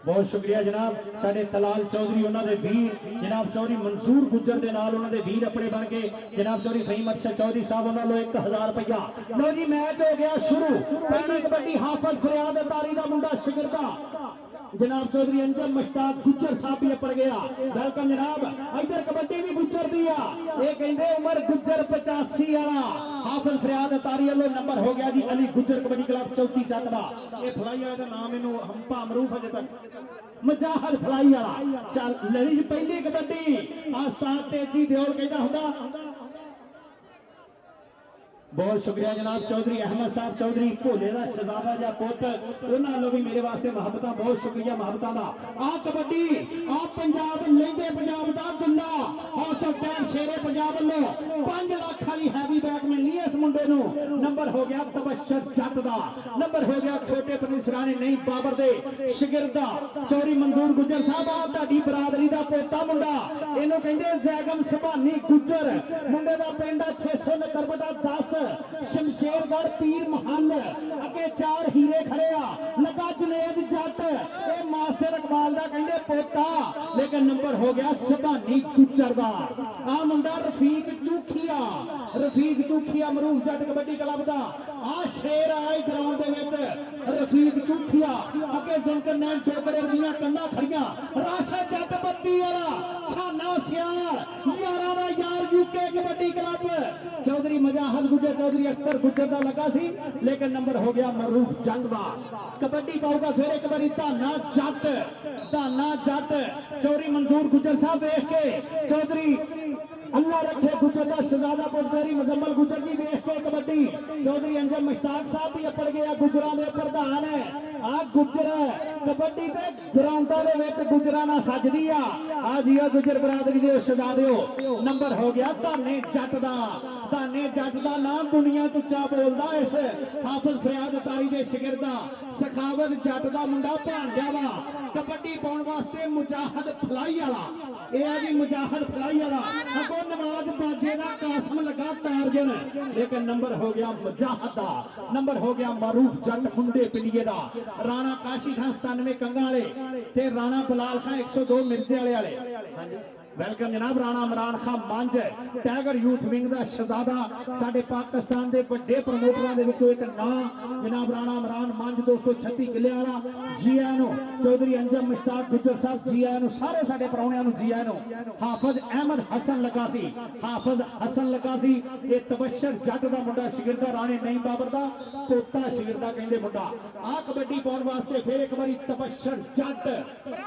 बहुत शुक्रिया जनाब साडे तलाल चौधरी उन्होंने वीर जनाब चौधरी मंसूर गुज्जर के नाल उन्होंने वीर अपने बन के जनाब चौधरी फहीम अरशद चौधरी साहब उन्होंने 1000 रुपया। लो जी मैच हो गया शुरू। पहली कबड्डी हाफिज फरियाद तारी का मुंडा शिगिरदा जनाब चौधरी अंजम मुश्ताक गुज्जर साहब भी अपड़ गया। वेलकम जनाब। इधर कबड्डी भी गुज्जर दी ये कहते उमर गुज्जर 85 वाला हाफिज फरियाद तारी वालों नंबर हो गया जी अली गुज्जर कबड्डी क्लब चौथी चकदा। ये फलाई वाले का नाम इनू हंपा मरूफ अजे तक मुजाहिद फलाई वाला। चल लड़ी पहली कबड्डी उस्ताद तेजी दियोल कहता हुंदा। बहुत शुक्रिया जनाब चौधरी अहमद साहब चौधरी भोले का शहजादा या पुत उन्होंने भी मेरे वास्ते मुहब्बत बहुत शुक्रिया मुहब्बत का। आ कबड्डी आ पंजाब लेंदे पंजाब का दुल्ला हाउस ऑफ फैन शेरे पंजाब वालों 5 लाख वाली हैवी बैग मिलनी है इस मुंडे नू। नंबर हो गया तबशर जट का। नंबर हो गया छोटे पनीसरानी नहीं बाबर दे शिगिरदा चौधरी मंजूर गुज्जर साहब आ ताड़ी बरादरी का पोता मुंडा इनू कहंदे जैगम सुभानी गुज्जर मुंडे का पिंड 669/10 शमशेरगढ़ पीर महल अगे 4 हीरे खड़े आ लगा जुनेद जट ए मास्टर इकबाल दा कहंदे पोता लेकिन नंबर हो गया सुभानी गुज्जर दा। आ मुंडा रफीक चूखिया मरूफ जट कबड्डी क्लब दा आ शेर आए ग्राउंड दे विच रफीक चूखिया अगे जुल्कर नैन डोगरे दियां कंधा खड़ियां राशद जट बत्ती वाला छाना सियार यारा दा यार यूके कबड्डी क्लब चौधरी मजाहद गुज्जर चौधरी अख्तर गुज्जर का लगा सी लेकिन नंबर हो गया मरूफ जंग का। कबड्डी पाऊगा फिर एक बार धाना जट चौधरी मंजूर गुज्जर साहब देख के चौधरी अल्लाह रखे गुज्जर का शहजादा चौधरी मुजम्मल गुज्जर की देख के कबड्डी चौधरी अंजम मुश्ताक साहब भी अपड़ गया गुजरां दे प्रधान है। आ गुज्जर कबड्डी ते ग्राउंडां दे विच गुजरां ना सजदी आ जी गुज्जर बरादरी दे शहजादिओ। नंबर हो गया धाने जट दा नाम दुनिया चुच्चा बोलदा इस हाफिज फरियाद तारी दे शिगिरदा सखावत जट दा मुंडा भांजा वा। कबड्डी पाउण वास्ते मुजाहिद फलाई वाला ये आ जी मुजाहिद फलाई वाला अगो नवाज बाजे का कासम लगा टारजन लेकिन नंबर हो गया मुजाहिद दा। नंबर हो गया मारूफ जट मुंडे पिंडिए दा। राणा काशी खान 97 कंगा वाले ते राणा बलाल खान 102 मिर्जे वाले। हां जी वेलकम जनाब। राणा इमरान खान मंज टाइगर यूथ विंग का शहजादा साडे पाकिस्तान के बड़े प्रमोटरों के विचों एक नाम जनाब राणा इमरान मंज 236 किले वाला जी आया नु चौधरी अंजम मुश्ताक गुज्जर साहब जी आया नु सारे साडे परौणियां नु जी आया नु। हाफिज अहमद हसन लगा सी ये तबशर जट का मुंडा शिगिरदा राणे नहीं बाबर का पोता शिगिरदा कहंदे मुंडा। आ कबड्डी पाउण वास्ते फिर एक बारी तबशर जट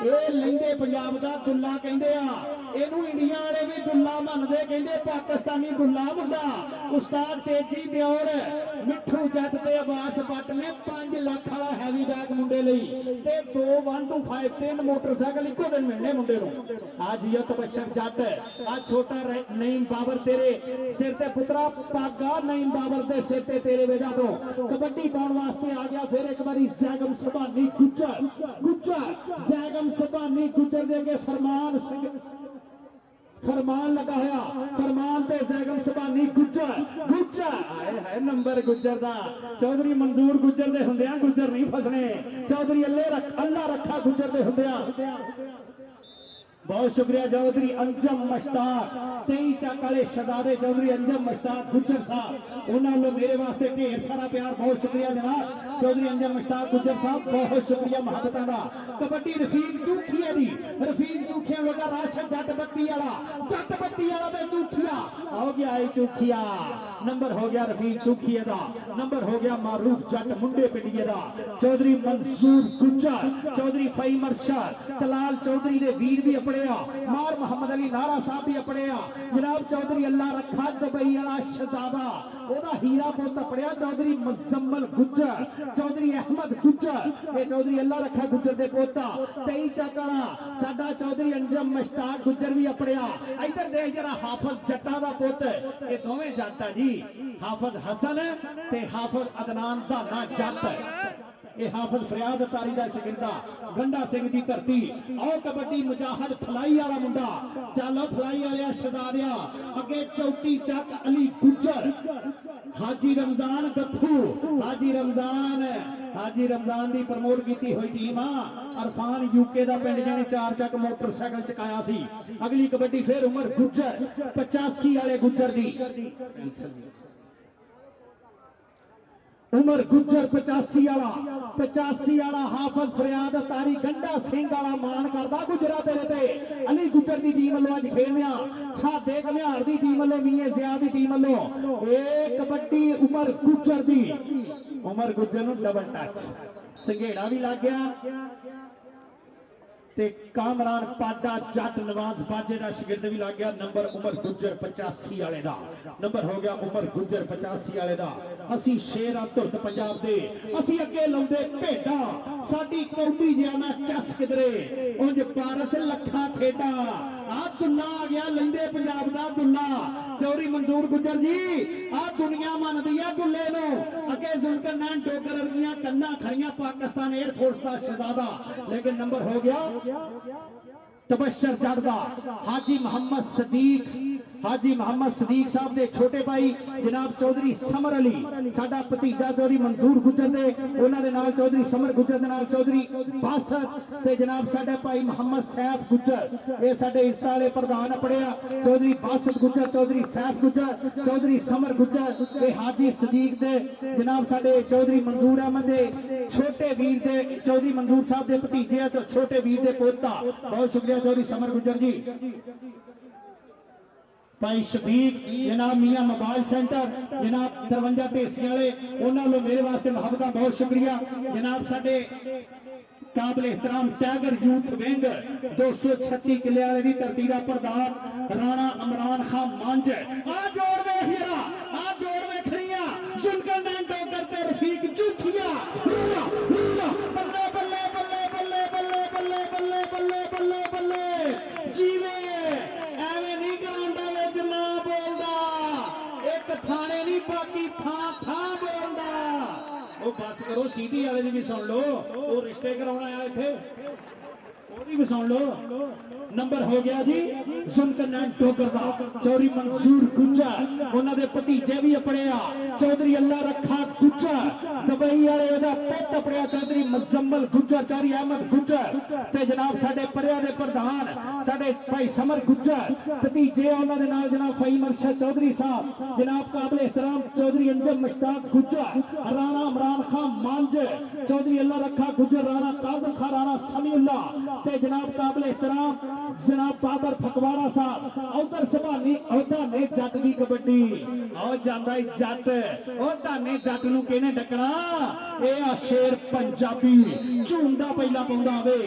ये लेंदे पंजाब का दुल्ला कहंदे आ इनू इंडिया वाले भी दुल्ला मनते कहते पाकिस्तानी दुल्ला मुंडा उस्ताद तेजी दियोर मिठू जट ते अब्बास भट्ट ने 5 लाख वाला हैवी बैग मुंडे लई ते 2 125 3 मोटरसाइकिल इको दिन मिलने मुंडे नूं। आज ये तबशर जट आज छोटा नईम बाबर तेरे सिर ते पुत्रा पागा नईम बाबर दे सिर ते तेरे वेदा तो कबड्डी पाउण वास्ते आ गया फिर एक बारी जैगम सुभानी गुज्जर जैगम सुभानी गुज्जर दे अगे फरमान लगा होया फरमान पे जैगम सुभानी गुज्जर है नंबर गुज्जर दा। चौधरी मंजूर गुज्जर दे हुंदियां गुज्जर नहीं फसने चौधरी अल्लाह रखा गुज्जर दे हुंदियां। बहुत शुक्रिया चौधरी अंजम मुश्ताक 23 चक वाले शहजादे चौधरी अंजम मुश्ताक गुज्जर साहब उन्होंने मेरे वास्ते ढेर सारा प्यार बहुत शुक्रिया जनाब चौधरी अंजम मुश्ताक गुज्जर साहब बहुत शुक्रिया मुहब्बत का। कबड्डी रफीक चूखिया लगा राशन जट बत्ती वाला ते चूखिया हो गया है चूखिया। नंबर हो गया रफीक चूखिया का। नंबर हो गया मारूफ जट मुंडे पिंडिए का। चौधरी मंसूर गुज्जर चौधरी फहीम अरशद तलाल चौधरी दे वीर भी अपने मार मोहम्मद अली नारा साहब भी अपने जनाब चौधरी अल्लाह रखा दुबई वाला शहजादा ओदा हीरा पुत अपने चौधरी मुजम्मल गुज्जर चौधरी अहमद गुज्जर ये चौधरी अल्लाह रखा गुज्जर दे पोता 23 चक वाला साडा चौधरी अंजम मुश्ताक गुज्जर भी अपने। इधर देख जरा हाफिज जट्टा दा पुत ये दोवें जट जी हाफिज हसन ते हाफिज अदनान धाना जट ये हाफिज फरियाद तारी दा शिगिरदा गंडा सिंह दी धरती। आओ कबड्डी मुजाहिद फलाई वाला मुंडा चलो फलाई वाले शहजादिया अगे चौथी चक अली गुज्जर हाजी रमजान गत्थू हाजी रमजान हाँ जी रमजान की प्रमोट की हुई टीम अरफान यूके का पिंड जाने 4 चक मोटरसाइकिल चकाया सी। अगली कबड्डी फिर उमर गुज्जर 85 वाले गुज्जर दी उमर गुज्जर 85 वाला हाफज फरियाद तारी गंडा सिंह वाला मान करता गुजरा तेरे ते अली गुज्जर की टीम वालों अज खेलने सादे घमियार की टीम वालों मीए जिया की टीम वालों एक कबड्डी उमर गुज्जर डबल टच संघेड़ा भी लग गया ते कामरान पाडा जट नवाज बाजे का शिगिर्द भी लग गया। नंबर उमर गुज्जर 85 वाले का नंबर हो गया उमर गुज्जर 85 वाले का। असी शेर धुरत पंजाब दे असी अगे लाउंदे भेडा साडी कौडी जिहा मैं चस किधरे उंज पारस लखा ठेडा आ दुल्ला आ गया लंदे पंजाब का दुल्ला चौरी मंजूर गुज्जर जी आ दुनिया मनदी है दुल्ले नो अगे जुल्कर नैन डोगर वर्गियां कन्ना खड़ियां पाकिस्तान एयरफोर्स का शहजादा लेकिन नंबर हो गया तबशर जड़दा हाजी मोहम्मद सदीक साहब दे छोटे भाई जनाब चौधरी समर अली साडा भतीजा चौधरी मंजूर गुज्जर दे उन्हां दे नाल चौधरी समर गुज्जर दे नाल चौधरी बासत ते जनाब साडे भाई मोहम्मद सैफ गुज्जर ये साडे इस्ता वाले प्रधान पड़िया चौधरी बासत गुज्जर चौधरी सैफ गुज्जर चौधरी समर गुज्जर ते हाजी सदीक दे जनाब साडे चौधरी मंजूर अहमद दे छोटे वीर दे चौधरी मंजूर साहब दे भतीजे तो छोटे वीर दे पोता बहुत शुक्रिया चौधरी समर गुज्जर जी। भाई शफीक जनाब मियां मोबाइल सेंटर जनाब 53 ढेसियां वाले उन्होंने मेरे वास्ते मुहब्बत बहुत शुक्रिया जनाब साडे काबिल एहतराम टाइगर यूथ विंग 236 किले वाले की धरती का प्रधान राणा इमरान खान मंच आ जोड़ वेखिया आ जोड़ वेखनिया जुल्कर नैन डोगर ते रफीक जूठिया बल्ले बल्ले बल्ले बल्ले बल्ले बल्ले बल्ले बल्ले बल्ले बल्ले जीवे एवें नहीं ग्राउंडां विच ना बोलदा एक थाने नहीं बाकी थां थां बोलदा ओ बस करो सीधी वाले दी भी सुन लो वो रिश्ते कराउणा आया इत्थे ओदी भी सुन लो। नंबर हो गया जी जुल्कर नैन डोगर दा चौधरी मंसूर गुज्जर उन्होंने भतीजे भी अपड़िया चौधरी अल्लाह रखा गुज्जर दुबई वाले ओदा पुत अपड़िया चौधरी मुजम्मल गुज्जर चौधरी अहमद गुज्जर ते जनाब साडे परिया दे प्रधान साडे भाई समर गुज्जर भतीजे उन्होंने नाल जनाब फईम अरशद चौधरी साहब जनाब काबिल एहतराम चौधरी अंजम मुश्ताक गुज्जर राणा इमरान खान मंज चौधरी अल्लाह रखा गुज्जर राणा काजम खान राणा समीउल्लाह ते जनाब काबिल एहतराम जनाब बाबर फकवाड़ा साहब उधर सभानी ने जट की कबड्डी और जांदा जट धाने जट नूं किहने डकना ए आ शेर पंजाबी झूंडा पहला पाउंदा होवे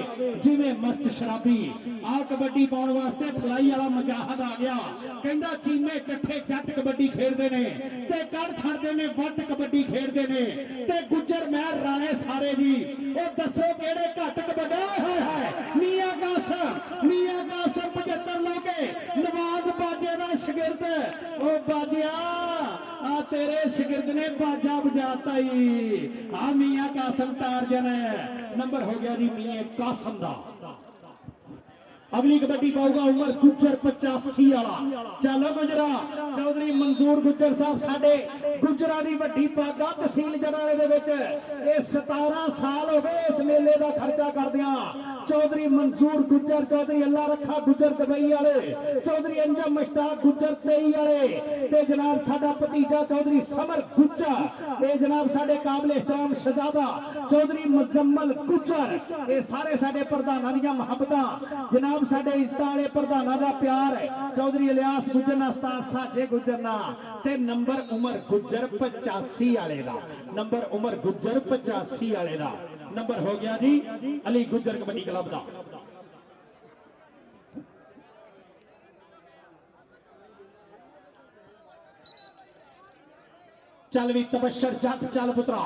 जिवें मस्त शराबी आ कबड्डी पाउण वास्ते फलाई वाला मुजाहिद आ गया कहंदा चीमे इकट्ठे जट कबड्डी खेडदे ने ते कर छड्डदे ने वट कबड्डी खेडदे ने ते गुज्जर महर राणे सारे दी ओ दसो किहड़े घट कबड्डी है मियां कासम 75 लोगे नवाज बाजे का शिगिर्द ओ बाजिया आ तेरे शिगिर्द ने बाजा बजाता ही आ मियां कासम टारजन है। नंबर हो गया जी मियां कासम का। अगली कबड्डी पाऊगा उमर गुज्जर 85 वाला चलो गुजरा चौधरी मंजूर गुज्जर साहब साडे गुजरा दी वड्डी पागा तहसील जनाले दे विच ये 17 साल हो गए इस मेले का खर्चा करदियां चौधरी मंजूर गुज्जर चौधरी अल्लाह रखा गुज्जर दुबई वाले चौधरी अंजम मुश्ताक गुज्जर 23 वाले ते जनाब साडा भतीजा चौधरी समर गुज्जर ते जनाब साडे काबिल एहतराम शहजादा चौधरी मुजम्मल गुज्जर ये सारे साडे प्रधानां दीयां मुहब्बतां जनाब साडे इस्ता वाले प्रधानां दा प्यार है चौधरी इलियास गुज्जर ना उस्ताद साजे गुज्जर ना ते नंबर उमर गुज्जर 85 वाले दा नंबर उमर गुज्जर 85 वाले दा नंबर हो गया जी अली गुज्जर कबड्डी क्लब दा। चल भी तबशर जट चल पुत्रा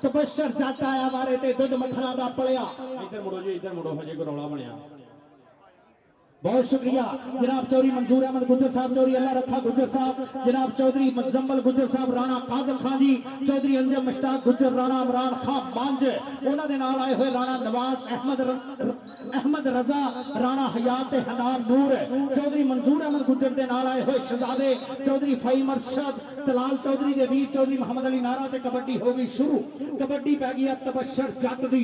तबशर जट आया मारे ते दुध मखना दा पलिया इधर मुड़ो जी इधर मुड़ो हजे को रौला बनया बहुत शुक्रिया जनाब चौधरी मंजूर अहमद गुज्जर साहब, चौधरी अल्लाह रखा गुज्जर साहब, जनाब चौधरी मुजम्मल गुज्जर साहब, राणा काजल खान जी, चौधरी अंजम मुश्ताक गुज्जर, राणा इमरान खान मांझ, उन्होंने नाल आए हुए राणा नवाज अहमद रजा, राणा हयात हनार नूर, चौधरी मंजूर अहमद गुज्जर के नाल आए हुए शहजादे चौधरी फईम अरशद, तलाल चौधरी के वीर चौधरी मोहम्मद अली नारा ते कबड्डी हो गई शुरू। कबड्डी पै गई तबशर जट दी।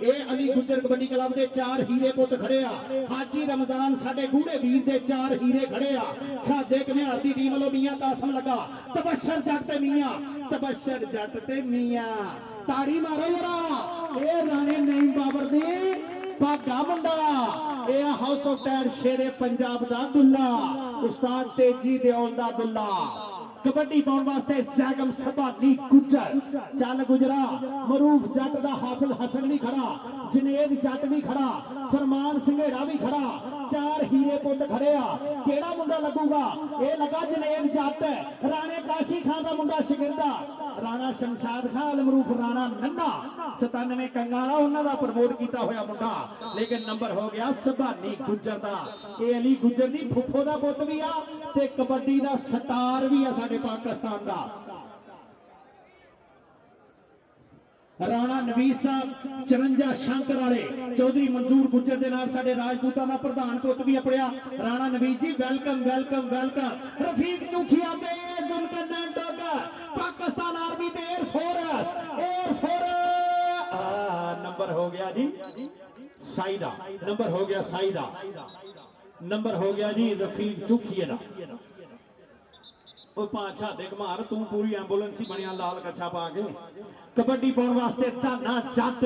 ए अली गुज्जर कबड्डी क्लब के 4 हीरे पुत खड़े आ। हाजी रमजान साडे गूढ़े वीर दे 4 हीरे खड़े आ। साडे कन्याल दी टीम वालों मियां कासम लगा, तबशर जट ते मियां, तबशर जट ते मियां, ताड़ी मारो जरा। ए राणे नईम बाबर दी भागा मुंडा, ए हाउस ऑफ टायर शेरे पंजाब दा दुल्ला, उस्ताद तेजी देओल दा दुल्ला। कबड्डी पाउण वास्ते जैगम सबानी गुज्जर, चल गुजरा, मरूफ जट दा हाफिज हसन भी खड़ा, जनेद जट भी खड़ा, फरमान संघेड़ा भी खड़ा, 4 हीरे पुत खड़े आ। केड़ा मुंडा लगूगा? ए लगा जनेद जट, राणे काशी खान दा मुंडा शिगिरदा, राणा शमशाद खान मरूफ राणा नन्ना 97 कंगाला उन्हां दा प्रमोट कीता होया मुंडा, लेकिन नंबर हो गया सबानी गुज्जर दा। ए अली गुज्जर दी फुफो दा पुत भी आ ते कबड्डी दा स्टार भी आ साडे पाकिस्तान दा। राणा नवीस साहब 54 शंकर वाले चौधरी मंजूर गुज्जर के नाल साडे राजपूतां दा प्रधान पुत भी अपड़िया। राणा नवीस जी वेलकम वेलकम वेलकम। रफीक चूखिया ते जुनकन टोकर, पाकिस्तान आर्मी ते एयर फोर्स नंबर हो गया जी साइदा, नंबर हो गया साइदा, नंबर हो गया जी रफीक चूखिया दा। पांचा दे घमार तू पूरी एंबुलेंस ही बनिया लाल कच्छा पा के। कबड्डी पाउण वास्ते धाना जट,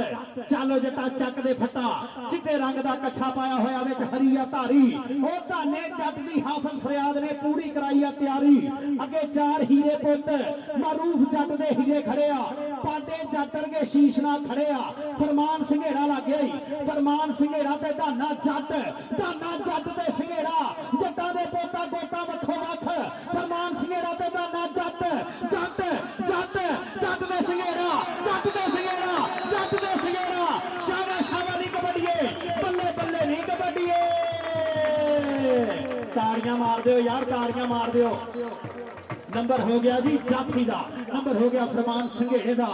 चलो जटा चक दे फटा, चिट्टे रंग दा कच्छा पाया होया विच हरीया धारी, ओ धाने जट दी हाफिज फरियाद ने पूरी कराई आ तैयारी। अगे 4 हीरे पुत मारूफ जट दे हीरे खड़े आ, पांडे जट वर्गे शीश नाल खड़े आ। फरमान संघेड़ा लग गया ही, फरमान संघेड़ा ते धाना जट ते संघेड़ा, जट्टां दे पोता गोता वखो वख, फरमान संघेड़ा ते धाना जट जट जट जट दे संघेड़ा, जट दे संघेड़ा, जट दे संघेड़ा। शाबाश शाबाश दी कबड्डी, बल्ले बल्ले नहीं कबड्डी। ताड़ियां मार दो यार, ताड़ियां मार दो। नंबर हो गया जी जाफी दा, नंबर हो गया फरमान संघेड़े दा।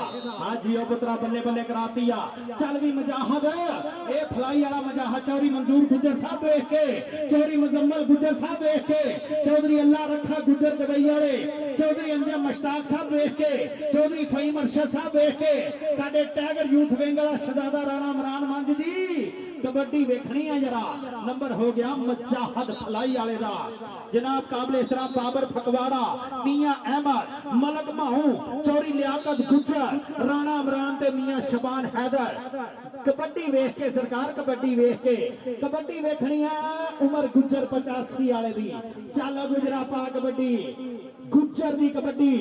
आज जी पुत्रा बल्ले बल्ले कराती आ। चल भी मजाहद ए फलाई वाला मजाहद चौधरी मंजूर गुज्जर साहब देख के, चौधरी मुजम्मल गुज्जर साहब देख के, चौधरी अल्लाह रखा गुज्जर दुबई वाले, चौधरी अंजम मुश्ताक साहब देख के, चौधरी फहीम अरशद साहब देख के, साडे टाइगर यूथ विंग वाला शहजादा राणा इमरान मंज दी कबड्डी वेखनी है जरा। नंबर हो गया मजाहद फलाई वाले दा। जनाब काबिल एहतराम बाबर फकवाड़ा, मियां अहमद, मलक माहू, चौधरी लियाकत गुज्जर, राणा इमरान ते मियां शबान हैदर। कबड्डी वेख के सरकार, कबड्डी वेख के, कबड्डी वेखनी है उमर गुज्जर 85 वाले दी। चल गुजरा पा कबड्डी, गुज्जर दी कबड्डी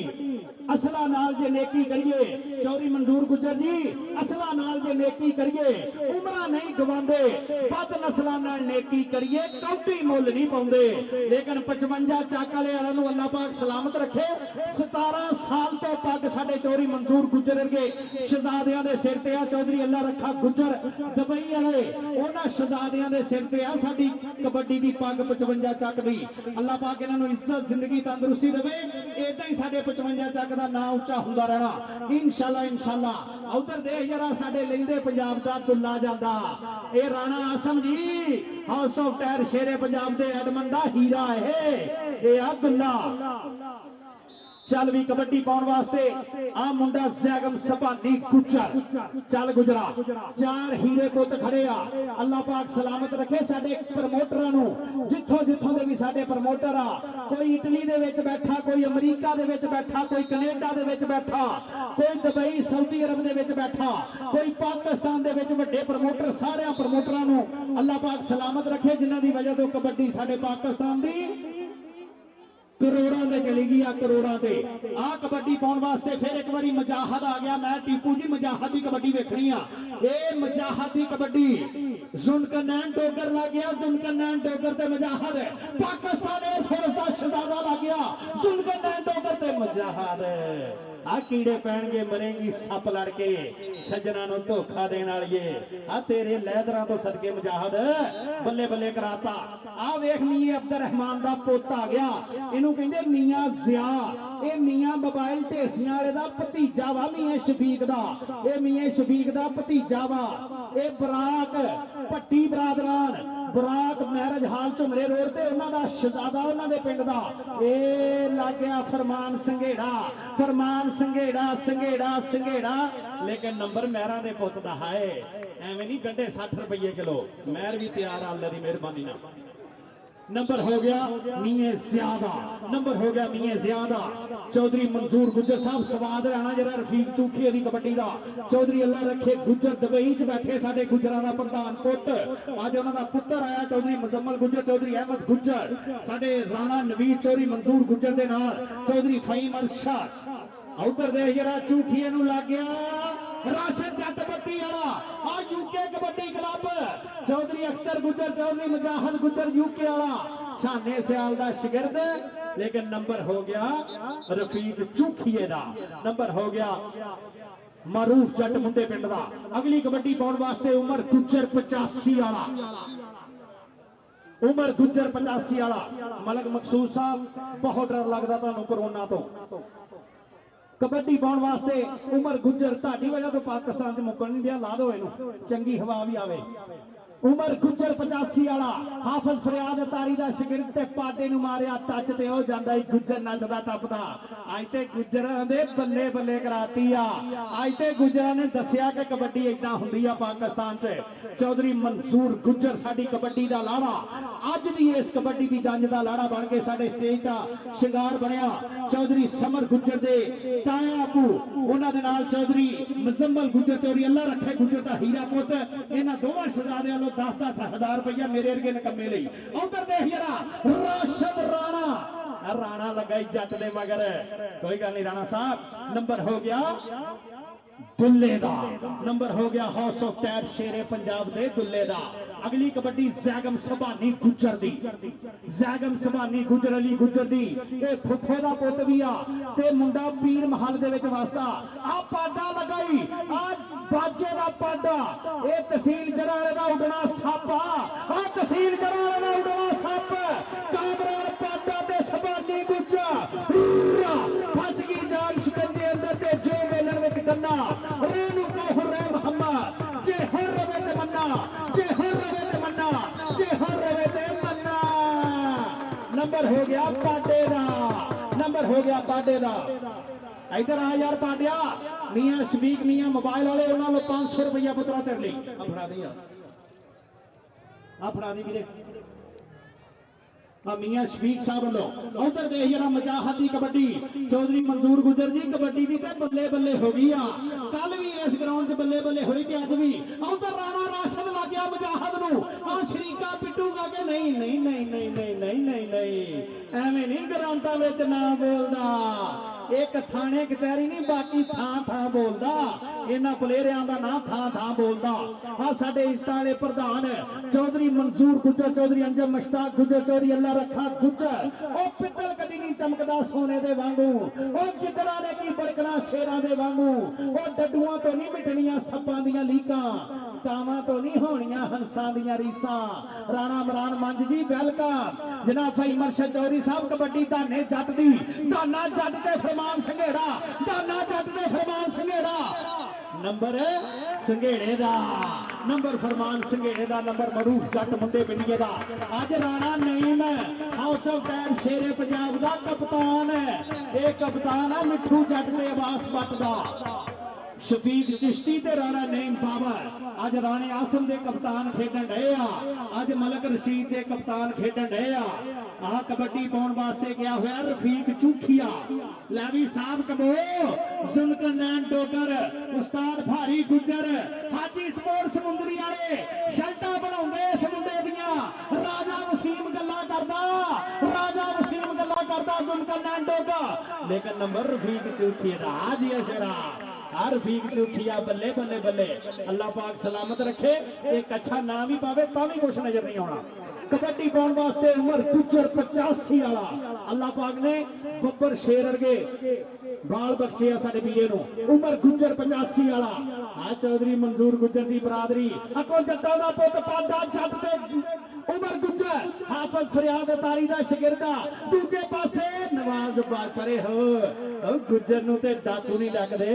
असला नाल जे नेकी करिए, चौधरी मंजूर गुज्जर जी असला नाल जे नेकी करिए, उमरा नहीं गवांदे, बद नस्लां नाल नेकी करिए, कौटी मुल नहीं पाउंदे। लेकिन 55 चक वाले नूं अल्लाह पाक सलामत रखे। 17 साल तो पग साडे चौधरी मंजूर गुज्जर वर्गे शहजादियां दे सिर ते आ। चौधरी अल्लाह रखा गुज्जर दुबई वाले उन्हां शहजादियां दे सिर ते आ साडी कबड्डी दी पग 55 चक दी। अल्लाह पाक इन्हां नूं इज्जत जिंदगी तंदुरुस्ती देवे, इदां ही साडे 55 चक दा नाम उच्चा हुंदा रहना इंशाअल्लाह इंशाअल्लाह। उधर देख जरा साडे लैंदे पंजाब दा दुल्ला जांदा, ए राणा आसम जी house of tyre Shere Punjab they Edmund दा हीरा है, ए आ दुल्ला। चल भी कबड्डी पाउण वास्ते आ मुंडा जैगम सबानी गुज्जर, चल गुजरा 4 हीरे पुत खड़े आ। अल्लाह पाक सलामत रखे साडे प्रमोटरां नूं, जिथों जिथों दे भी साडे प्रमोटर आ, कोई इटली दे विच बैठा, कोई अमरीका दे विच बैठा, कोई कनेडा दे विच बैठा, कोई दुबई सऊदी अरब दे विच बैठा, कोई पाकिस्तान दे विच वड्डे प्रमोटर, सारे प्रमोटरां नूं अल्लाह पाक सलामत रखे, जिन्हां दी वजह तो कबड्डी साडे पाकिस्तान दी करोड़ों में चली गई, करोड़ों से आ कबड्डी पाउण वास्ते फिर एक बारी मजाहद आ गया। मैं टीपू जी मजाहद की कबड्डी वेखनी आ। ए मजाहद की कबड्डी जुनकनैन डोगर लग गया, जुनकनैन डोगर ते मजाहद, पाकिस्तान एयर फोर्स का शहजादा लग गया, जुनकनैन डोगर ते मजाहद। आ कीड़े पैणगे मरेंगी सप लड़के सज्जना नु धोखा देण वालीए आ तेरे लैदरां तो सदके मुजाहिद बल्ले बल्ले कराता। आ वेख मियां अब्दुल रहमान दा पुੱਤ आ गया इनू कहंदे मियां जिया ए मियां मोबाइल ढेसियां वाले दा भतीजा वा मियां शफीक दा ए मियां शफीक दा भतीजा वा ए बराक भट्टी बरादरान बराक मैरिज हाल झुमरे रोड ते उन्हां दा शहजादा उन्हां दे पिंड दा ए लग गया फरमान संघेड़ा संघेड़ा संघेड़ा लेकिन नंबर महरा दे पुੱਤ दा हाय एवें नहीं गंढे 60 रुपये किलो महर भी तैयार अल्लाह दी मेहरबानी नाल। नंबर हो गया मियां ज़ियादा नंबर हो गया मियां ज़ियादा चौधरी मंजूर गुज्जर साहब स्वाद रहना जरा रफीक चूखी दी कबड्डी दा चौधरी अल्लाह रखे गुज्जर दुबई च बैठे साडे गुज्जरां दा प्रधान पुੱਤ अज उन्हां दा पुੱਤਰ आया चौधरी मुजम्मल गुज्जर चौधरी अहमद गुज्जर साडे राणा नवीद चौधरी मंजूर गुज्जर दे नाल चौधरी फहीम अरशद उधर दे जरा चूखी नूं लग गया राशिद जट बत्ती वाला आ यूके कबड्डी क्लब चौधरी अख्तर गुज्जर चौधरी मुजाहिद गुज्जर यूके वाला छाने सियाल दा शागिर्द लेकिन नंबर हो गया रफीक चूखिए दा नंबर हो गया मारूफ जट मुंडे पिंड दा। अगली कबड्डी पाउण वास्ते उमर गुज्जर 85 वाला उमर गुज्जर 85 वाला मलक मकसूद साहब बहुत डर लगदा तुहानू कोरोना तो कबड्डी पाउण वास्ते उमर गुज्जर ताड़ी वजह तो पाकिस्तान से मुकन नहीं दिया ला दो इनू चंगी हवा भी आवे। उमर गुज्जर 85 वाला हाफिज फरियाद तारी दा शागिर्द ते पाटे नूं मारिया टच ते हो जांदा ही गुज्जर नचदा टपदा अज ते गुज्जरां दे बल्ले बल्ले कराती आ। अज ते गुज्जरां ने दस्सिया कि कबड्डी इदां हुंदी आ पाकिस्तान च। चौधरी मंसूर गुज्जर साडी कबड्डी दा लाड़ा अज दी इस कबड्डी दी जंज दा लाड़ा बन के साडे स्टेज दा शिंगार बनया। चौधरी समर गुज्जर दे ताया आपू उन्हां दे नाल चौधरी मुजम्मल गुज्जर चौधरी अल्लाह रखे गुज्जर दा हीरा पुੱਤ इन्हां दोवां शहजादियां 10,000 रुपया मेरे अर्गे निकम्मे लई। उधर देख जरा राशिद राणा लगा जट दे मगर कोई गल नहीं राणा साहब नंबर हो गया दुल्ले दा नंबर हो गया हाउस ऑफ टैर शेरे पंजाब दे दुल्ले दा। अगली कबड्डी जैगम सबानी गुज्जर दी जैगम सबानी गुज्जर अली गुज्जर दी ए फुफे दा पुੱਤ भी आ ते मुंडा पीर महल दे विच वसदा आ पाडा लगाई आ बाजे दा पाडा ए तहसील जराले दा उडना सप आ तहसील जराले दा उडना सप कामरान पाडा ते सबानी गुज्जर फस गई जान शिकंजे अंदर ते जो मेलन विच गन्ना रेनू को हुर्रे मोहम्मद जे हर रवे ते मन्ना जे हर रवे ते मन्ना जे हर रवे ते मन्ना। नंबर हो गया पाडे दा नंबर हो गया पाडे दा। इधर आ यार पाडिया मियां शफीक मियां मोबाइल वाले उन्होंने 500 रुपया पुत्रा तेरे लिए अपना दी अपना दी वीरे मियां शफीक साहब लो। उधर देख जरा मुजाहिद दी कबड्डी चौधरी मंजूर गुज्जर जी कबड्डी दी ते बल्ले बल्ले हो गई आ कल भी इस ग्राउंड च बल्ले बल्ले होई ते अज भी। उधर राणा राशिद लग गया मुजाहिद नूं आ शरीका पिटूगा के नहीं नहीं नहीं नहीं नहीं नहीं नहीं नहीं एवें नहीं ग्राउंडां विच ना बोलदा एक थाने कचहरी नहीं बाकी थां थां बोलदा इन्हां प्लेयरां दा ना थां थां बोलदा। आ साडे इज्जत वाले प्रधान चौधरी मंजूर गुज्जर चौधरी अंजम मुश्ताक गुज्जर चौधरी अल्लाह रखा गुज्जर ओ पित्तल कदी नहीं चमकदा सोने दे वांगू ओ गिद्दड़ां ने की बड़कना शेरां दे वांगू ओ डड्डूआं तो नहीं मिटणियां सप्पां दियां लीकां कावां तो नहीं होणियां हंसां दियां रीसां। राणा इमरान मंज जी वेलकम जनाब भाई मर्शद चौधरी साहब कबड्डी दाने जट दी दाना जट ते फरमान संघेड़ा दाना जट ते फरमान संघेड़ा नंबर संघेड़े दा नंबर फरमान संघेड़े दा नंबर मरूफ जट मुंडे पिंडिए दा। अज राणा नईम हाउस ऑफ टैर शेरे पंजाब दा कप्तान है ये कप्तान है मिठू जट ते अब्बास भट्ट दा शफीक चिश्ती ते राणा नईम बाबर अज राणे आसम दे कप्तान खेडन डे आ अज मलक रशीद दे कप्तान खेडन डे आ कबड्डी पाउण वास्ते गया होया रफीक चूखिया लैवी साहब कबो जुल्कन नैन डोगर उस्ताद भारी गुज्जर हाजी स्पोर्ट समुंदरी वाले शर्टा बनाउंदे इस मुंडे दियां राजा वसीम गल्लां करदा जुल्कन नैन डोगर लेकिन नंबर रफीक चूखिया दा आज अशरा हर फीक चूठिया बल्ले बल्ले बल्ले अल्लाह पाक सलामत रखे एक अच्छा नाम ही पावे ता भी कुछ नजर नहीं आना। कबड्डी पाने वास्ते उमर गुजर 85 वाला अल्लाह पाक ने बब्बर शेर अरगे बाल बख्शे साडे वीरे नु उमर गुजर 85 वाला आ चौधरी मंजूर गुजर दी बरादरी अको जट्टां दा पुत पांडा जट ते उमर गुजर हाफिज फरियाद तारी दा शागिर्दा दूजे पासे नवाज बाग परे हो गुजर नु ते डाकू नहीं डकदे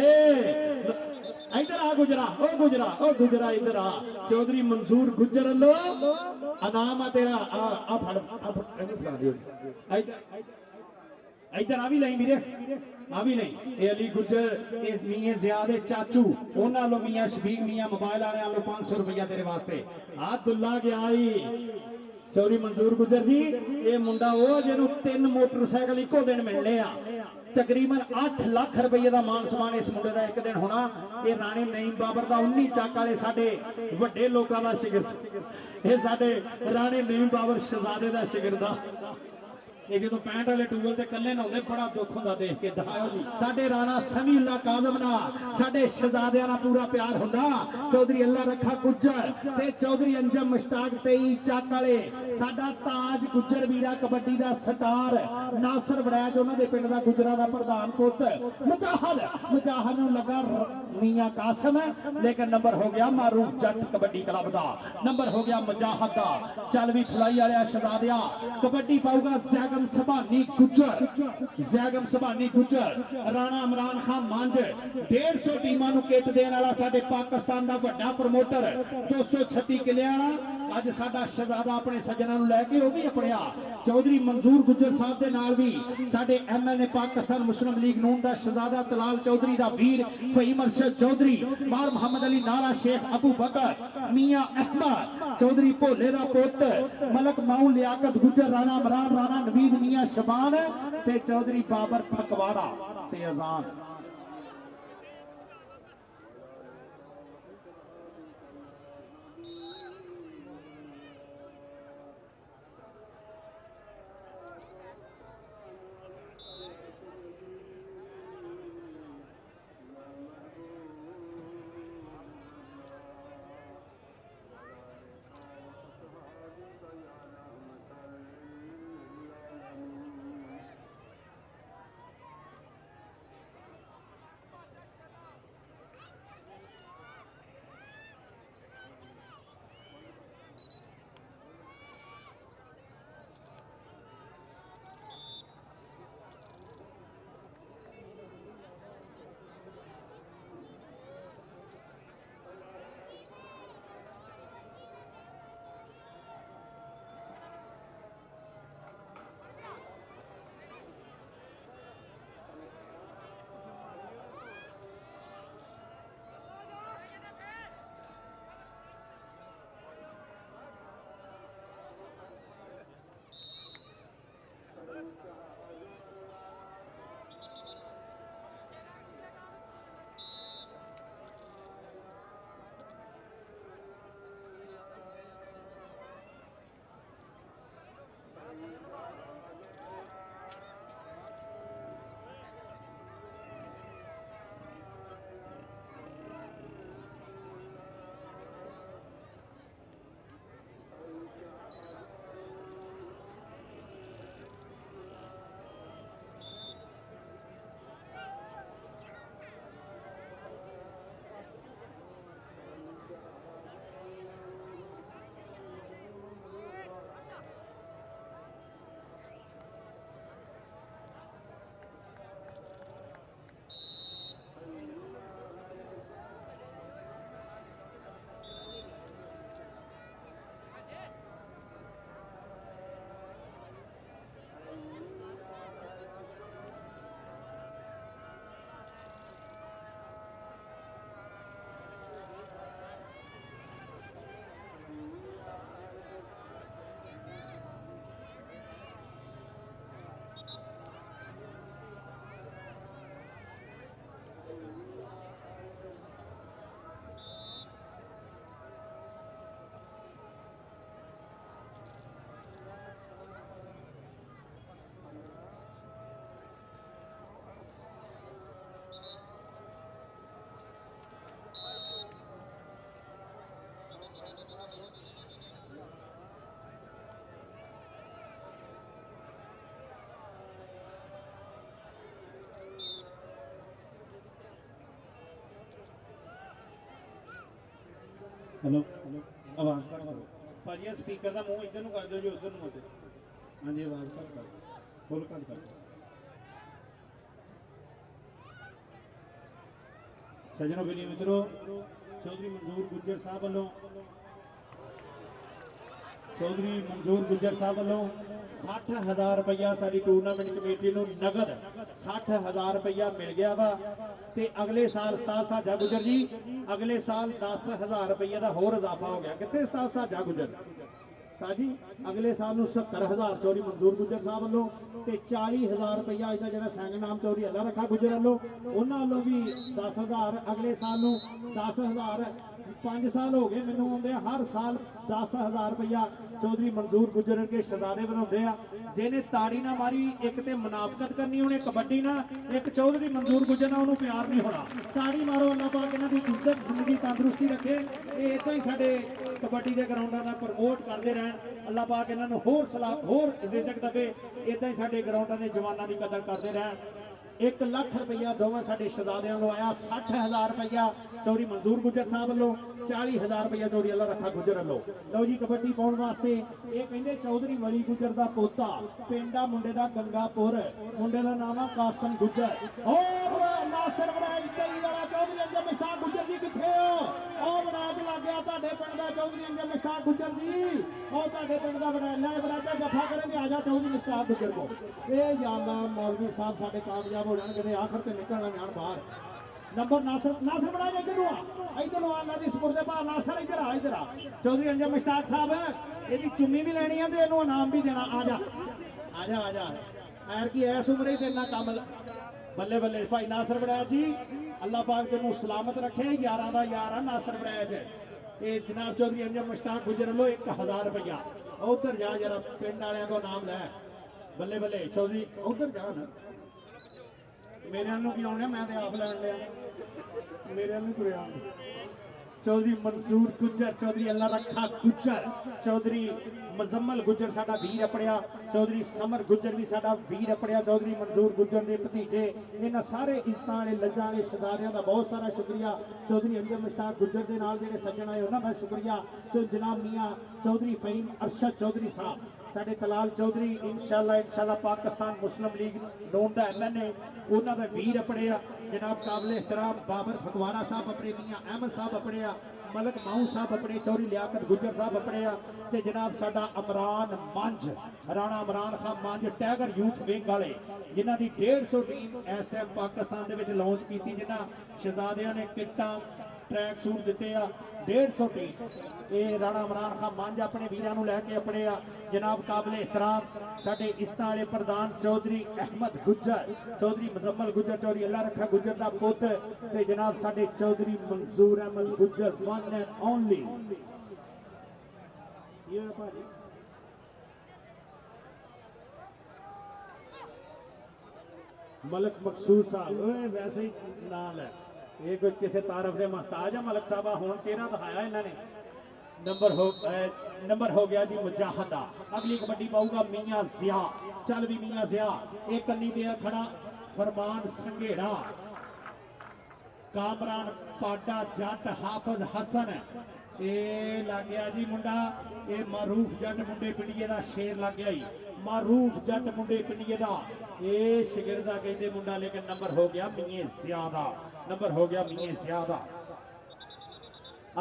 इधर आ गुजरा ओ गुजरा इधर आ चौधरी मंसूर गुजर लो अनाम तेरा आ फड़ फड़ा दियो इधर आ भी नहीं वीरे आ भी नहीं ये अली गुजर ये मियां ज़ियाद चाचू ओना लो मियां शफीक मियां मोबाइल आने वालों 500 रुपया तेरे वास्ते आ दुल्ला गया आई चौधरी मंजूर गुजर जी ये मुंडा वो जिन्हों 3 मोटरसाइकिल इको दिन मिलने आ तकरीबन 8 लाख रुपये का मान सम्मान इस मुंडे का एक दिन होना ये राणे नईम बाबर का 19 चक वाले साडे वड्डे लोकां दा शागिर्द ये साडे राणे नईम बाबर शहजादे का शागिर्द ये जो 65 वाले टूबल से कल्ले ना बड़ा दुख होंदा देख के साडे राणा समीउल्लाह काज़म ना साडे शहजादियां ना पूरा प्यार होंदा चौधरी अल्लाह रखा गुज्जर ते चौधरी अंजम मुश्ताक 23 चक वाले साडा ताज गुज्जर वीरा कबड्डी दा स्टार नासर वड़ैच उन्हां दे पिंड दा गुजरा दा प्रधान पुत्र मुजाहिद नूं लगा मियां कासिम लेकिन नंबर हो गया मारूफ जट कबड्डी क्लब दा नंबर हो गया मुजाहिद दा चल भी फुलाई वाले शहजादिया कबड्डी पाऊगा जैगम सभानी गुजर राणा इमरान खान मांझ 150 टीमां नूं किट देण वाला साडे पाकिस्तान दा वड्डा प्रमोटर 236 किलियां वाला अज साडा शहजादा अपने सज्जनां नूं लैके ओह भी अपने चौधरी मंजूर गुजर साहब दे नाल भी साडे MLA पाकिस्तान मुस्लिम लीग नून दा शहजादा तलाल चौधरी दा वीर फहीम अरशद चौधरी मार मोहम्मद अली नारा शेख अबू बकर मियां अहमद चौधरी भोले दा पुत्र मलक माऊ लियाकत गुजर राणा इमरान राणा नवीद मियां शबान ते चौधरी बाबर फकवाड़ा ते अजान हेलो आवाज़ कर दो भाजी स्पीकर का मूँह इधर कर दो जी उधर मुझे हाँ जी आवाज़ कर फुल कर दो सज्जनों के लिए मित्रों चौधरी मंजूर गुज्जर साहब वालों चौधरी मंजूर गुज्जर साहब वालों 60,000 रुपया साड़ी टूरनामेंट कमेटी को नगद 60,000 रुपया मिल गया वा ते अगले साल उस्ताद साजा गुजर जी अगले साल 10,000 रुपये का होर इजाफा हो गया कितने उस्ताद साजा गुजर जी अगले साल 70,000 चौधरी मंजूर गुजर साहब वालों ते 40,000 रुपया इसका जो सैंग नाम चौधरी अल्लाह रखा गुजर वालों उन्होंने वालों भी 10,000 अगले साल 10,000 5 साल हो गए मैनू आते हर साल 10,000 रुपया चौधरी मंजूर गुजर के शहजादे बनाते हैं जिन्हें ताड़ी ना मारी एक तो मुनाफकत करनी उन्हें कबड्डी ना एक चौधरी मंजूर गुजर ना उन्होंने प्यार नहीं होना ताड़ी मारो अल्लाह पाक इन्हां दी इज्जत जिंदगी तंदुरुस्ती रखे ये इदां ही साडे कबड्डी के ग्राउंडों का प्रमोट करते रहन अल्लाह पाक इन्होंने होर सलाह होर रिजक दे इदां ही साडे ग्राउंडों के जवानों की कदर करते रहन 1 लाख रुपया दोवें साडे शहजादियां नूं आया 60,000 रुपया चौधरी मंजूर गुजर साहब वालों 40,000 रुपया चौधरी अल्लाह रखा गुजर वालों लो जी कबड्डी पाउण वास्ते ये कहंदे चौधरी वली गुजर दा पोता पिंडा मुंडे दा गंगापुर मुंडे दा नाम है कासम गुजर और नासर बनाई 23 वाला चौधरी अंजम मुश्ताक गुजर जी किथे हो और मैच लग गया तुहाडे पिंड दा चौधरी अंजम मुश्ताक गुजर जी और तुहाडे पिंड दा बड़ा लै बड़ा जफा करेंगे आजा चौधरी मुश्ताक गुजर को ए या अल्लाह मौलवी साहब साडे कामयाब हो जाण कदे आखिर ते निकलना जाण बाहर नंबर नासर बना जा इधर आ अल्लाह दी सुपुर्द भा नासर इधर आ चौधरी अंजम मुश्ताक साहब ਇਹਦੀ चुम्मी भी लेनी है तो ਇਹਨੂੰ इनाम भी देना आ जा ऐर की ऐस उम्र ही तेना काम बल्ले बल्ले भाई नासर बड़ैत जी अल्लाह पाक तेनू सलामत रखे 11 का यार है नासर बड़ैत ये जनाब चौधरी अंजम मुश्ताक गुजर लो 1,000 रुपया उधर जा जरा पिंड वाले को नाम लै बल्ले बल्ले चौधरी उधर जा ना मेरे की आने मैं आप लैन लिया मेरे तुरया चौधरी मंसूर गुजर चौधरी अल्लाह रखा गुजर चौधरी मुजम्मल गुजर साडा वीर अपड़िया चौधरी समर गुजर भी साडा वीर अपड़िया चौधरी मंसूर गुजर के भतीजे इन्हां सारे इज्जतां वाले लज्जां वाले शहजादियां दा बहुत सारा शुक्रिया चौधरी अंजम मुश्ताक गुजर के नाल जिहड़े सज्जन आए उन्हां दा शुक्रिया जनाब मियां चौधरी फहीम अरशद चौधरी साहब साडे तलाल चौधरी इंशाअल्लाह पाकिस्तान मुस्लिम लीग नोन दा MNA उन्हां दा वीर अपड़िया जनाब काबिल एहतराम बाबर फगवारा साहब अपने मियां अहमद साहब अपड़िया मलक माऊ साहब अपने चौधरी लियाकत गुजर साहब अपड़िया ते जनाब साडा अमरान मंज राणा अमरान खान मंज टाइगर यूथ विंग वाले जिन्हां दी 150 टीम इस टाइम पाकिस्तान दे विच लॉन्च कीती जिन्हां शहजादियां ने किटां ट्रैक सूट दिते आ 150 टीम ये राणा इमरान खान मंज अपने वीरां नूं लैके अपने जनाब काबिल एहतराम साडे इस्तां वाले प्रधान चौधरी अहमद गुजर चौधरी मुजम्मल गुजर चौधरी अल्लाह रखा गुजर दा पुत ते जनाब साडे चौधरी मंजूर अहमद गुजर वन एंड ओनली ये भाजी मलक मकसूद साहब वैसे ही नाम है ये कोई किसी तारफ के महताज है मलक साहब हुण चेहरा दिखाया इन्होंने नंबर हो गया जी मुजाहदा अगली कबड्डी पाऊगा मियां जिया चल भी मियां जिया एक कन्नी पे खड़ा फरमान संघेड़ा कामरान पाटा जट हाफिज हसन ये लग गया जी मुंडा ये मारूफ जट मुंडे पिंडिये का शेर लग गया ही मारूफ जट मुंडे पिंडिये का ये शिगिरदा कहते मुंडा लेकिन नंबर हो गया मियां जिया दा नंबर हो गया मियां जिया दा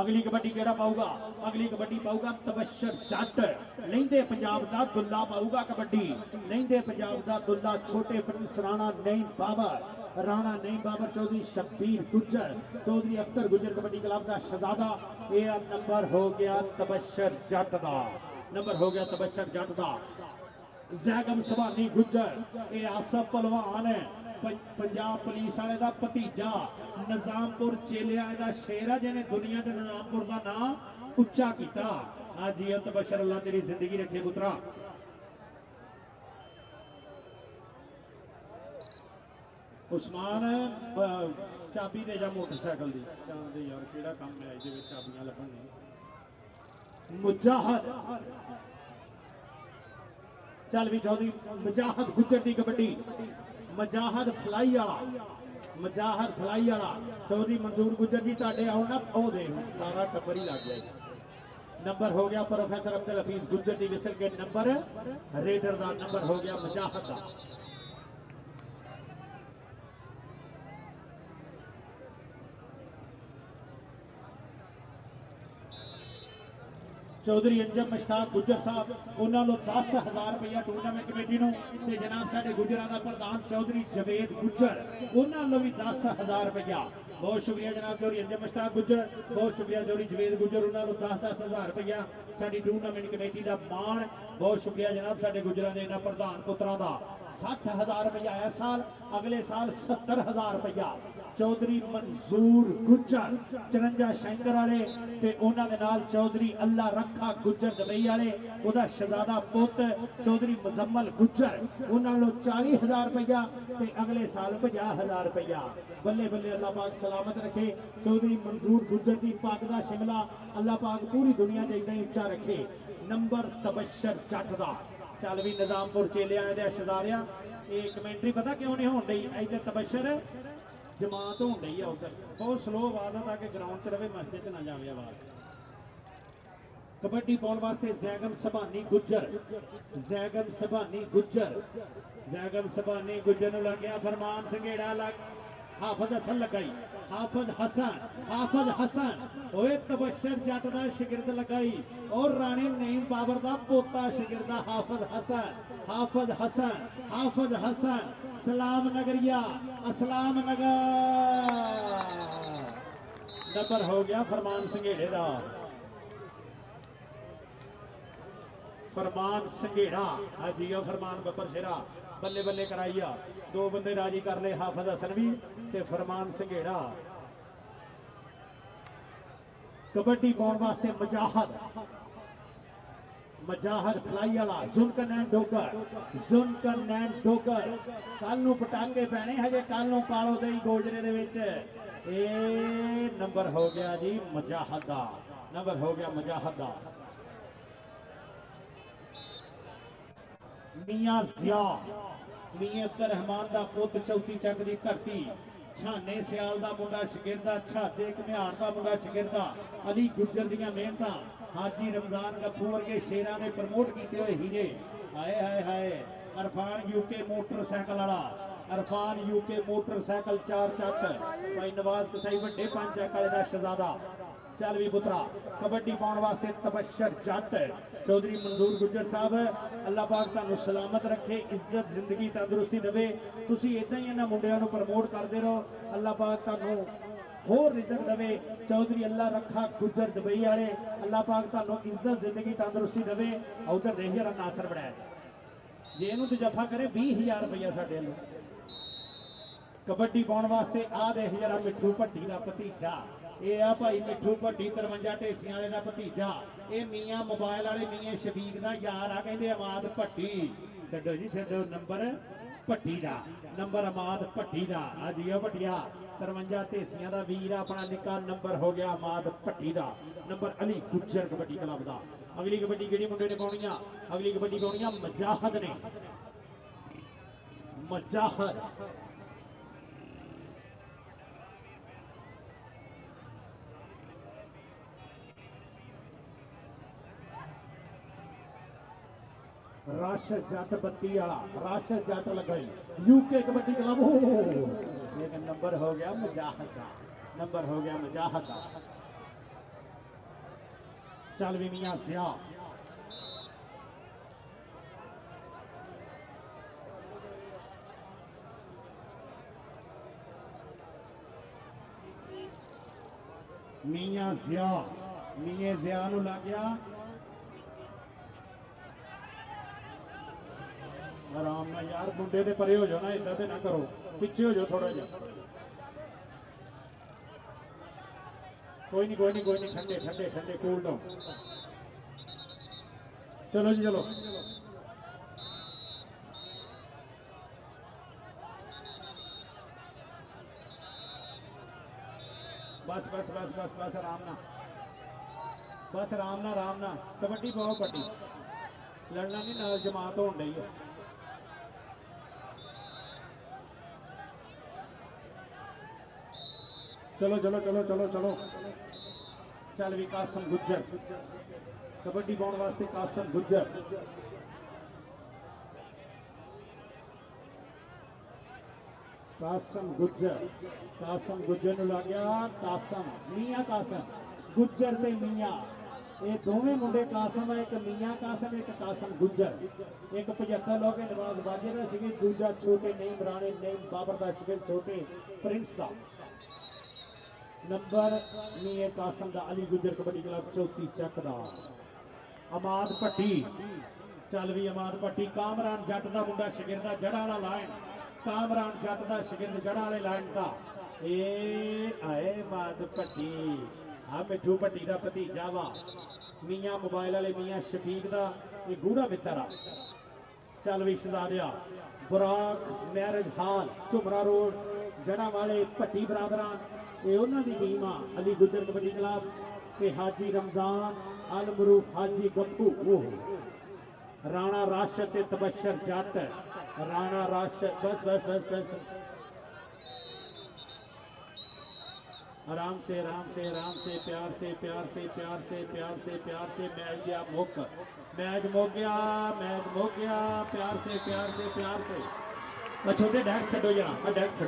अगली कबड्डी केड़ा पाऊगा अगली कबड्डी पाऊगा तबशर जट लहिंदे पंजाब दा दुल्ला पाऊगा कबड्डी लहिंदे पंजाब दा दुल्ला छोटे प्रिंस राणा नहीं बाबर राणा नहीं बाबर चौधरी शब्बीर गुजर चौधरी अख्तर गुजर कबड्डी क्लब का शहजादा ये नंबर हो गया तबशर जट दा नंबर हो गया तबशर जट दा जैगम सुभानी गुजर ये आसफ पहलवान है पंजाब पुलिस वाले का भतीजा निजामपुर चेलिया का शेर है जिन्हें दुनिया के निजामपुर का नाम उच्चा किया हाँ जी तबशर अल्लाह तेरी जिंदगी रखे पुत्रा उस्मान चाबी दे जा मोटरसाइकिल दी जानते यार केड़ा काम है इहदे विच चाबियां लभण नहीं मुजाहद चल भी चौधरी मुजाहद गुजर दी कबड्डी मुजाहद फलाई वाला मजाहर फलाई वाला चौधरी मंजूर गुजर जी तुहाडे आओ ना ओ दे सारा टब्बर ही लग गया नंबर हो गया प्रोफेसर अब्दुल हफीज गुजर की विसल के नंबर रेडर का नंबर हो गया मजाहर का चौधरी अंजम मुश्ताक गुजर साहब उन्होंने 10,000 रुपया टूर्नामेंट कमेटी को जनाब साडे गुजरां दा प्रधान चौधरी जवेद गुजर उन्होंने भी 10,000 रुपया बहुत शुक्रिया जनाब चौधरी अंजम मुश्ताक गुजर बहुत शुक्रिया चौधरी जवेद गुजर उन्होंने 10,000 रुपया साडी टूर्नामेंट कमेटी का मान बहुत शुक्रिया जनाब साडे गुजरां दे इन्हां प्रधान पुत्रां दा 60,000 रुपया इस साल अगले साल 70,000 रुपया चौधरी मंजूर गुजर 54 शंकर वाले ते उन्हां दे नाल चौधरी अल्लाह रखा गुजर दुबई वाले उहदा शहजादा पुत चौधरी मुजम्मल गुजर उन्हां लो 40,000 रुपया ते अगले साल 50,000 रुपया बल्ले बल्ले अल्लाह पाक सलामत रखे चौधरी मंजूर गुजर की पग दा शिमला अल्लाह पाक पूरी दुनिया च इदां ही उच्चा रखे नंबर तबशर जट दा चल भी निजामपुर चेले आए दे शहजादिया ये कमेंटरी पता क्यों नहीं होण डई इधर तबशर जमात होण डई है उधर बहुत स्लो आवाज है ताकि ग्राउंड च रहे मस्जिद च ना जावे आवाज कबड्डी पाउण वास्ते जैगम सभानी गुजर जैगम सभानी गुजर नु लग गया फरमान संघेड़ा लग हाफिज हसन लगाई हाफिज हसन ओए तबशर जट दा शिगिरद लगाई और राणी नईम बाबर दा पोता शिगिरद हाफिज हसन सलाम नगरिया अस्सलाम नगर नंबर हो गया फरमान संघेड़े दा फरमान संघेड़ा हाजियो फरमान बब्बर शेरा बल्ले बल्ले कराइया दो बंदे राजी कर ले हाफिज हसन भी ते फरमान संघेड़ा कबड्डी पाउण वास्ते मजाहर फलाई वाला जुनकनैन डोगर कल नूं पटाके पैने हजे कल नूं कालो दई गोजरे दे विच ए नंबर हो गया जी मजाहर दा नंबर हो गया मजाहर दा मियां जिया मियां अब्दुल रहमान दा पुत चौथी चक दी धरती छाने सियाल दा मुंडा शगिरदा छादे घमियार दा मुंडा शगिरदा अली गुजर दियां मेहनतां हाजी रमजान गफ्फू वर्गे शेरां ने प्रमोट कीते हुए हीरे हाय हाय हाय अरफान यूके मोटरसाइकिल वाला अरफान यूके मोटरसाइकिल 4 चक भाई नवाज कसाई वड्डे 5 चक वाले दा शहजादा चल भी पुत्रा कबड्डी पाउण वास्ते तबशर जट चौधरी मंजूर गुजर साहब अल्लाह पाक तुहानू सलामत रखे इज्जत जिंदगी तंदुरुस्ती देवे तुसी इदां ही इन्हां मुंडियां नू प्रमोट करते रहो अल्लाह पाक तुहानू होर रिजक देवे चौधरी अल्लाह रखा गुजर दुबई वाले अल्लाह पाक तुहानू इज्जत जिंदगी तंदुरुस्ती देवे उधर देख जरा नासर बनाया जे इहनू ते जफा करे 20,000 रुपया साडे लो कबड्डी पाउण वास्ते आ देख जरा मिठू भट्टी दा भतीजा ये आ भाई मिठू भट्टी 53 ढेसियां वाले दा भतीजा ये मियां मोबाइल वाले मियां शफीक दा यार आ कहंदे अमाद भट्टी छड्डो जी छड्डो नंबर भट्टी दा नंबर अमाद भट्टी दा आ जियो भट्टिया 53 ढेसियां दा वीर अपना निक्का नंबर हो गया अमाद भट्टी दा नंबर अली गुजर कबड्डी क्लब दा अगली कबड्डी किहड़ी मुंडे ने पाउणियां अगली कबड्डी पाउणियां मजाहद ने मजाहद रश जट बत्ती वाला रश जट लगाई यूके कबड्डी क्लब एक नंबर हो गया मजाहद का नंबर हो गया मजाहद का चल भी मियां जिया मियां जिया नू लग गया आराम ना यार मुंडे दे परे हो जाओ ना इधर ना करो पीछे हो जाओ थोड़ा जा कोई नहीं ठंडे ठंडे ठंडे कूल डाउन चलो जी चलो बस बस बस बस बस आराम ना बस आराम ना कबड्डी पाओ कबड्डी लड़ना नहीं नाल जमात होण डई है चलो चलो चलो चलो चलो चल भी कासम गुज्जर कबड्डी पाने वास्ते कासम गुज्जर कासम गुज्जर नु लग गया कासम मियां कासम गुज्जर ते मियां ये दोवें मुंडे कासम है एक मियां कासम एक कासम गुज्जर एक 75 लोग नवाज बाजे का शिविर दूजा छोटे नहीं राणे नहीं बाबर का शिविर छोटे प्रिंस का नंबर मियां कासम का अली गुज्जर कबड्डी क्लब चौथी चकदा अमाद भट्टी चल भी अमाद भट्टी कामरान जट का मुंडा शिविर का जड़ा वाला लाइन कामरान जट का शिगिंद जड़ा वाले लाइन का ए आए माद भट्टी आ मिठू भट्टी का भतीजा वा मियां मोबाइल वाले मियां शफीक का ये गूढ़ा मित्र आ चल भी शहजादिया बुराक मैरिज हॉल झुमरा रोड जड़ा वाले भट्टी बरादरान ये उन्हों की टीम आ अली गुज्जर कबड्डी क्लब ते हाजी रमजान अल मरूफ हाजी गप्पू राणा राशद ते तबशर जट राणा राशद बस बस बस बस आराम से आराम से आराम से प्यार से प्यार से प्यार से प्यार से प्यार से मैच गया मुक मैच मुक गया प्यार से छोटे डैक छो जरा डैक छो